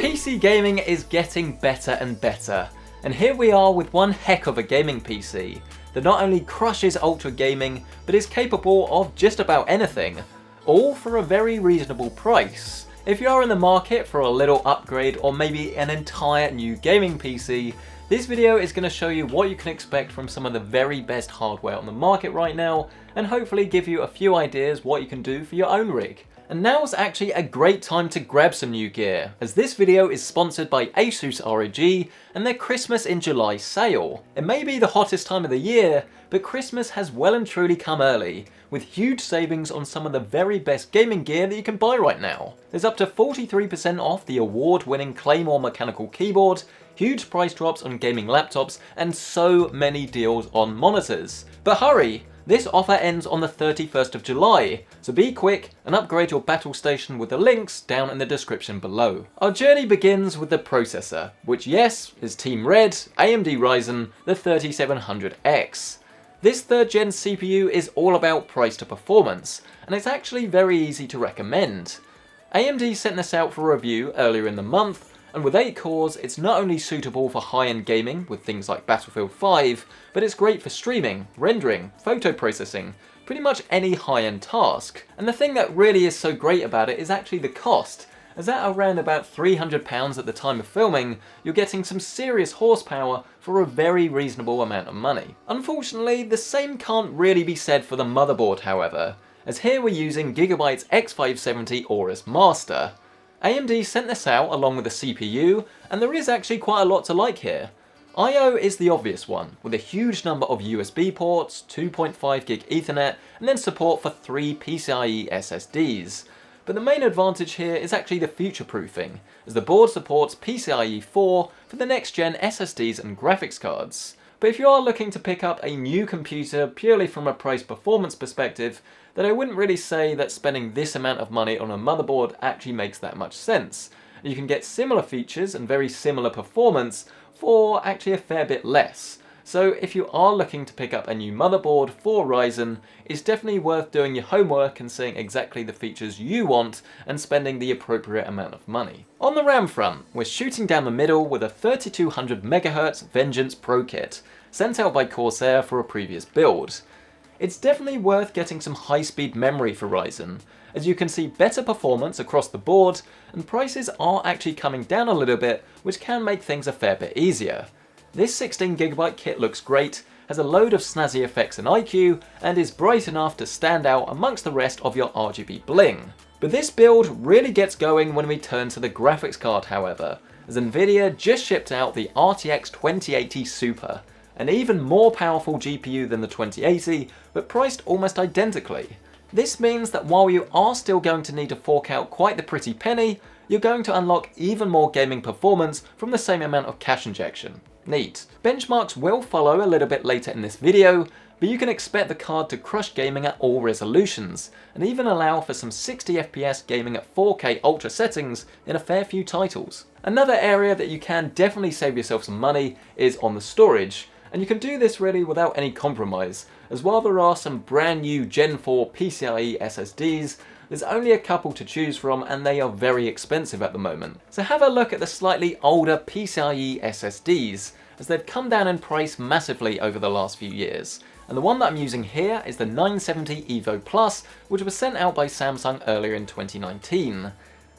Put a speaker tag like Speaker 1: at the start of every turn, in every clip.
Speaker 1: PC gaming is getting better and better, and here we are with one heck of a gaming PC that not only crushes ultra gaming, but is capable of just about anything, all for a very reasonable price. If you are in the market for a little upgrade or maybe an entire new gaming PC, this video is going to show you what you can expect from some of the very best hardware on the market right now, and hopefully give you a few ideas what you can do for your own rig. And now's actually a great time to grab some new gear, as this video is sponsored by Asus ROG and their Christmas in July sale. It may be the hottest time of the year, but Christmas has well and truly come early, with huge savings on some of the very best gaming gear that you can buy right now. There's up to 43% off the award-winning Claymore mechanical keyboard, huge price drops on gaming laptops, and so many deals on monitors. But hurry! This offer ends on the 31st of July, so be quick and upgrade your battle station with the links down in the description below. Our journey begins with the processor, which yes, is Team Red, AMD Ryzen, the 3700X. This 3rd gen CPU is all about price to performance, and it's actually very easy to recommend. AMD sent this out for review earlier in the month, and with 8 cores, it's not only suitable for high-end gaming with things like Battlefield 5, but it's great for streaming, rendering, photo processing, pretty much any high-end task. And the thing that really is so great about it is actually the cost, as at around about £300 at the time of filming, you're getting some serious horsepower for a very reasonable amount of money. Unfortunately, the same can't really be said for the motherboard, however, as here we're using Gigabyte's X570 Aorus Master. AMD sent this out along with the CPU, and there is actually quite a lot to like here. I/O is the obvious one, with a huge number of USB ports, 2.5 gig Ethernet, and then support for 3 PCIe SSDs. But the main advantage here is actually the future-proofing, as the board supports PCIe 4 for the next-gen SSDs and graphics cards. But if you are looking to pick up a new computer purely from a price-performance perspective, then I wouldn't really say that spending this amount of money on a motherboard actually makes that much sense. You can get similar features and very similar performance for actually a fair bit less. So if you are looking to pick up a new motherboard for Ryzen, it's definitely worth doing your homework and seeing exactly the features you want and spending the appropriate amount of money. On the RAM front, we're shooting down the middle with a 3200MHz Vengeance Pro kit, sent out by Corsair for a previous build. It's definitely worth getting some high-speed memory for Ryzen, as you can see better performance across the board, and prices are actually coming down a little bit, which can make things a fair bit easier. This 16GB kit looks great, has a load of snazzy effects and IQ, and is bright enough to stand out amongst the rest of your RGB bling. But this build really gets going when we turn to the graphics card, however, as Nvidia just shipped out the RTX 2080 Super, an even more powerful GPU than the 2080, but priced almost identically. This means that while you are still going to need to fork out quite the pretty penny, you're going to unlock even more gaming performance from the same amount of cash injection. Neat. Benchmarks will follow a little bit later in this video, but you can expect the card to crush gaming at all resolutions, and even allow for some 60fps gaming at 4K ultra settings in a fair few titles. Another area that you can definitely save yourself some money is on the storage, and you can do this really without any compromise, as while there are some brand new Gen 4 PCIe SSDs, there's only a couple to choose from and they are very expensive at the moment. So have a look at the slightly older PCIe SSDs, as they've come down in price massively over the last few years. And the one that I'm using here is the 970 Evo Plus, which was sent out by Samsung earlier in 2019.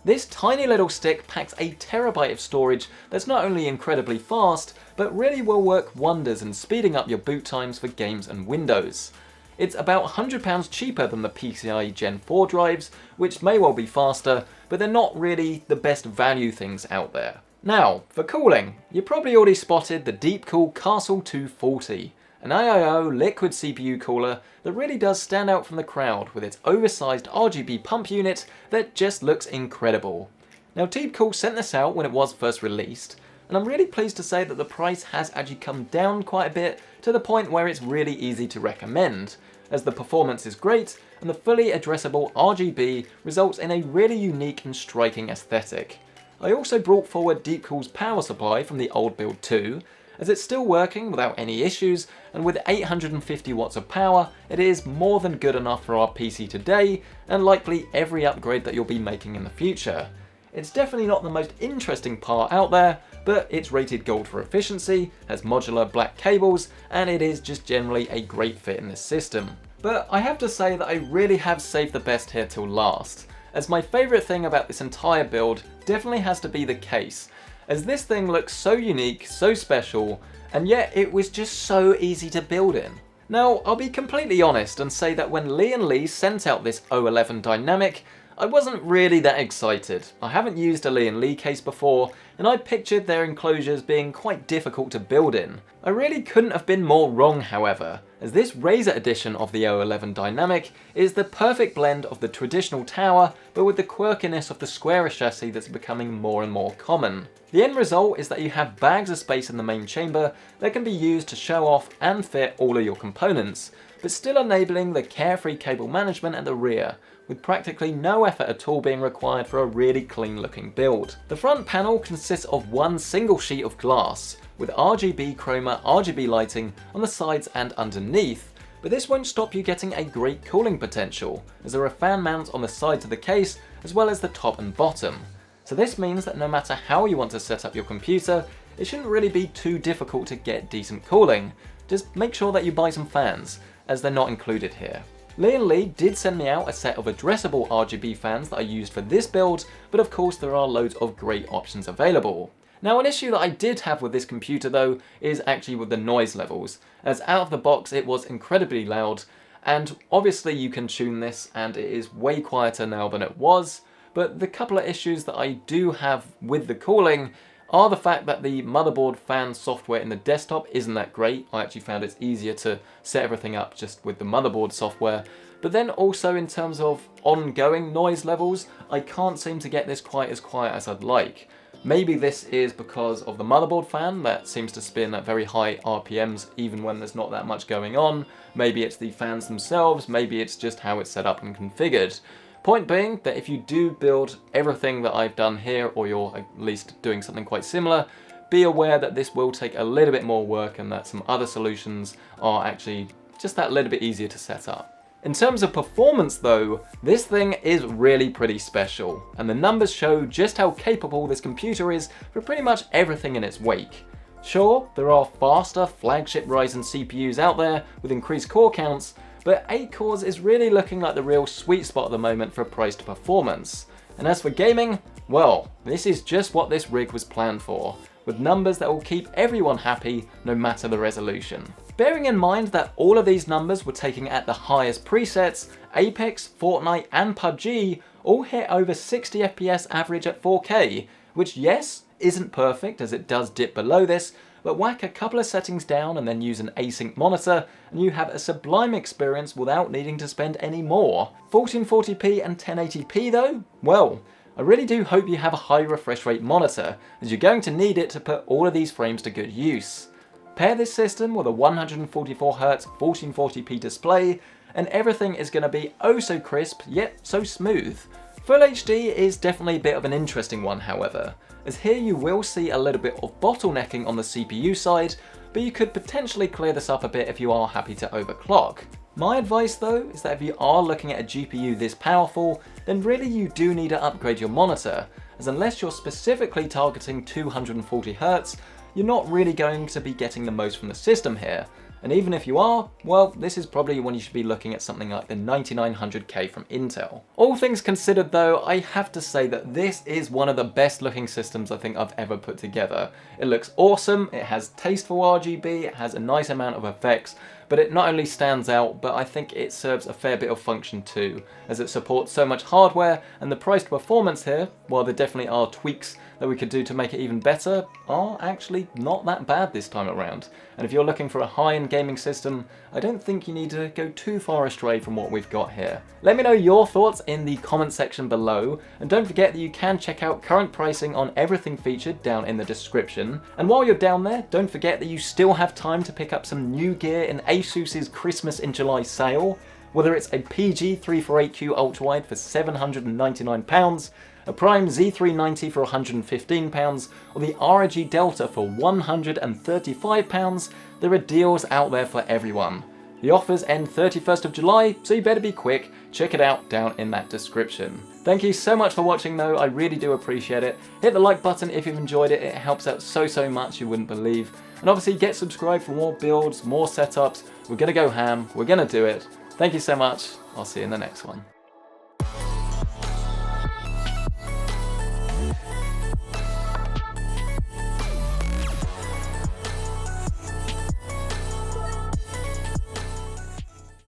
Speaker 1: This tiny little stick packs a terabyte of storage that's not only incredibly fast, but really will work wonders in speeding up your boot times for games and Windows. It's about £100 cheaper than the PCIe Gen 4 drives, which may well be faster, but they're not really the best value things out there. Now, for cooling, you probably already spotted the Deepcool Castle 240, an AIO liquid CPU cooler that really does stand out from the crowd with its oversized RGB pump unit that just looks incredible. Now Deepcool sent this out when it was first released, and I'm really pleased to say that the price has actually come down quite a bit to the point where it's really easy to recommend, as the performance is great and the fully addressable RGB results in a really unique and striking aesthetic. I also brought forward Deepcool's power supply from the old build too, as it's still working without any issues, and with 850 watts of power, it is more than good enough for our PC today, and likely every upgrade that you'll be making in the future. It's definitely not the most interesting part out there, but it's rated gold for efficiency, has modular black cables, and it is just generally a great fit in this system. But I have to say that I really have saved the best here till last, as my favourite thing about this entire build definitely has to be the case, as this thing looks so unique, so special, and yet it was just so easy to build in. Now, I'll be completely honest and say that when Lian Li sent out this O11 Dynamic, I wasn't really that excited. I haven't used a Lian Li case before, and I pictured their enclosures being quite difficult to build in. I really couldn't have been more wrong, however, as this Razer edition of the O11 Dynamic is the perfect blend of the traditional tower, but with the quirkiness of the squarer chassis that's becoming more and more common. The end result is that you have bags of space in the main chamber that can be used to show off and fit all of your components, but still enabling the carefree cable management at the rear, with practically no effort at all being required for a really clean looking build. The front panel consists of one single sheet of glass, with RGB chroma RGB lighting on the sides and underneath, but this won't stop you getting a great cooling potential, as there are fan mounts on the sides of the case as well as the top and bottom. So this means that no matter how you want to set up your computer, it shouldn't really be too difficult to get decent cooling. Just make sure that you buy some fans, as they're not included here. Lian Li did send me out a set of addressable RGB fans that I used for this build, but of course there are loads of great options available. Now, an issue that I did have with this computer though is actually with the noise levels, as out of the box it was incredibly loud, and obviously you can tune this and it is way quieter now than it was, but the couple of issues that I do have with the cooling are the fact that the motherboard fan software in the desktop isn't that great. I actually found it's easier to set everything up just with the motherboard software. But then also in terms of ongoing noise levels, I can't seem to get this quite as quiet as I'd like. Maybe this is because of the motherboard fan that seems to spin at very high RPMs even when there's not that much going on. Maybe it's the fans themselves, maybe it's just how it's set up and configured. Point being that if you do build everything that I've done here, or you're at least doing something quite similar, be aware that this will take a little bit more work and that some other solutions are actually just that little bit easier to set up. In terms of performance though, this thing is really pretty special, and the numbers show just how capable this computer is for pretty much everything in its wake. Sure, there are faster flagship Ryzen CPUs out there with increased core counts, but 8 cores is really looking like the real sweet spot at the moment for price to performance. And as for gaming, well, this is just what this rig was planned for, with numbers that will keep everyone happy no matter the resolution. Bearing in mind that all of these numbers were taken at the highest presets, Apex, Fortnite and PUBG all hit over 60 FPS average at 4K, which yes, isn't perfect as it does dip below this, but whack a couple of settings down and then use an async monitor and you have a sublime experience without needing to spend any more. 1440p and 1080p though? Well, I really do hope you have a high refresh rate monitor, as you're going to need it to put all of these frames to good use. Pair this system with a 144Hz 1440p display and everything is going to be oh so crisp yet so smooth. Full HD is definitely a bit of an interesting one however, as here you will see a little bit of bottlenecking on the CPU side, but you could potentially clear this up a bit if you are happy to overclock. My advice though is that if you are looking at a GPU this powerful, then really you do need to upgrade your monitor, as unless you're specifically targeting 240Hz, you're not really going to be getting the most from the system here. And even if you are, well, this is probably when you should be looking at something like the 9900K from Intel. All things considered though, I have to say that this is one of the best looking systems I think I've ever put together. It looks awesome, it has tasteful RGB, it has a nice amount of effects, but it not only stands out, but I think it serves a fair bit of function too, as it supports so much hardware, and the price to performance here, while there definitely are tweaks that we could do to make it even better, are actually not that bad this time around. And if you're looking for a high-end gaming system, I don't think you need to go too far astray from what we've got here. Let me know your thoughts in the comment section below, and don't forget that you can check out current pricing on everything featured down in the description. And while you're down there, don't forget that you still have time to pick up some new gear in ASUS's Christmas in July sale, whether it's a PG348Q ultrawide for £799, a Prime Z390 for £115, or the ROG Delta for £135, there are deals out there for everyone. The offers end 31st of July, so you better be quick, check it out down in that description. Thank you so much for watching though, I really do appreciate it. Hit the like button if you've enjoyed it, it helps out so much you wouldn't believe. And obviously get subscribed for more builds, more setups. We're gonna go ham, we're gonna do it. Thank you so much, I'll see you in the next one.